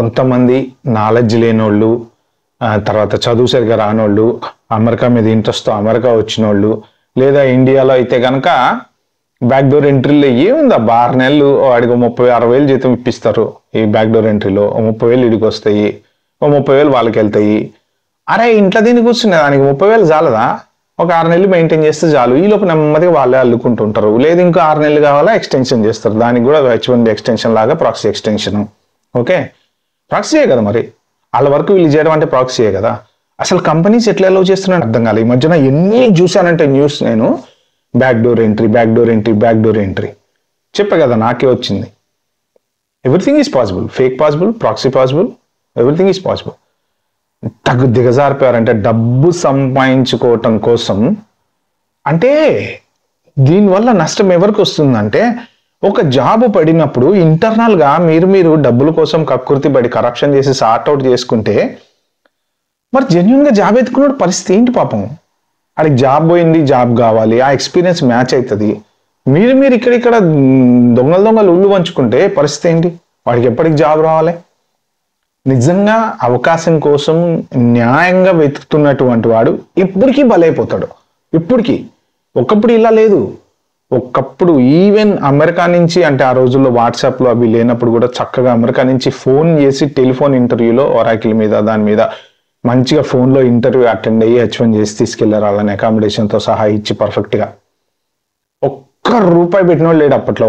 కొంతమంది నాలెడ్జ్ లేనోళ్ళు, తర్వాత చదువు సరిగా రానోళ్ళు, అమెరికా మీద ఇంట్రెస్ట్తో అమెరికా వచ్చినోళ్ళు, లేదా ఇండియాలో అయితే కనుక బ్యాక్డోర్ ఎంట్రీలో ఏముందబ్బా 6 నెలలు వాడికి 30,000-60,000 జీతం ఇప్పిస్తారు. ఈ బ్యాక్డోర్ ఎంట్రీలో 30,000 ఇడికి వస్తాయి, 30,000 వాళ్ళకి వెళ్తాయి. అరే ఇంట్లో దీన్ని కూర్చునే దానికి 30,000 చాలదా? ఒక 6 నెలలు మెయింటైన్ చేస్తే చాలు. ఈ లోపు నెమ్మదిగా వాళ్ళే అల్లుకుంటుంటారు. లేదు ఇంకా 6 నెలలు కావాలా ఎక్స్టెన్షన్ చేస్తారు. దానికి కూడా H1B ఎక్స్టెన్షన్ లాగా ప్రాక్సీ ఎక్స్టెన్షన్. ఓకే, ప్రాక్సీయే కదా మరి. వాళ్ళ వరకు వీళ్ళు చేయడం అంటే ప్రాక్సీయే కదా. అసలు కంపెనీస్ ఎట్లా అలౌ చేస్తున్నాను అర్థం కాలేదు. ఈ మధ్యన ఎన్ని చూశానంటే న్యూస్ నేను, బ్యాక్డోర్ ఎంట్రీ చెప్పే కదా, నాకే వచ్చింది. Everything is possible. Fake possible, proxy possible, everything is possible. దిగజారిపోయారంటే డబ్బు సంపాదించుకోవటం కోసం. అంటే దీనివల్ల నష్టం ఎవరికి వస్తుందంటే, ఒక జాబ్ పడినప్పుడు ఇంటర్నల్గా మీరు డబ్బుల కోసం కక్కుర్తి పడి కరప్షన్ చేసి సార్ట్అవుట్ చేసుకుంటే, మరి జెన్యున్గా జాబ్ ఎత్తుకున్న పరిస్థితి ఏంటి పాపం? వాడికి జాబ్ పోయింది, జాబ్ కావాలి, ఆ ఎక్స్పీరియన్స్ మ్యాచ్ అవుతుంది. మీరు ఇక్కడ దొంగలు ఉళ్ళు పంచుకుంటే పరిస్థితి ఏంటి? వాడికి ఎప్పటికి జాబ్ రావాలి? నిజంగా అవకాశం కోసం న్యాయంగా వెతుకుతున్నటువంటి వాడు ఇప్పటికీ బలైపోతాడు. ఒకప్పుడు ఇలా లేదు. ఒకప్పుడు ఈవెన్ అమెరికా నుంచి, అంటే ఆ రోజుల్లో వాట్సాప్లో అవి లేనప్పుడు కూడా చక్కగా అమెరికా నుంచి ఫోన్ చేసి టెలిఫోన్ ఇంటర్వ్యూలో ఒరాకిల్ మీద దాని మీద మంచిగా ఫోన్లో ఇంటర్వ్యూ అటెండ్ అయ్యి H1 చేసి తీసుకెళ్లారు. వాళ్ళని అకామిడేషన్తో సహా ఇచ్చి పర్ఫెక్ట్గా. ఒక్క రూపాయి పెట్టిన వాళ్ళు లేడు అప్పట్లో.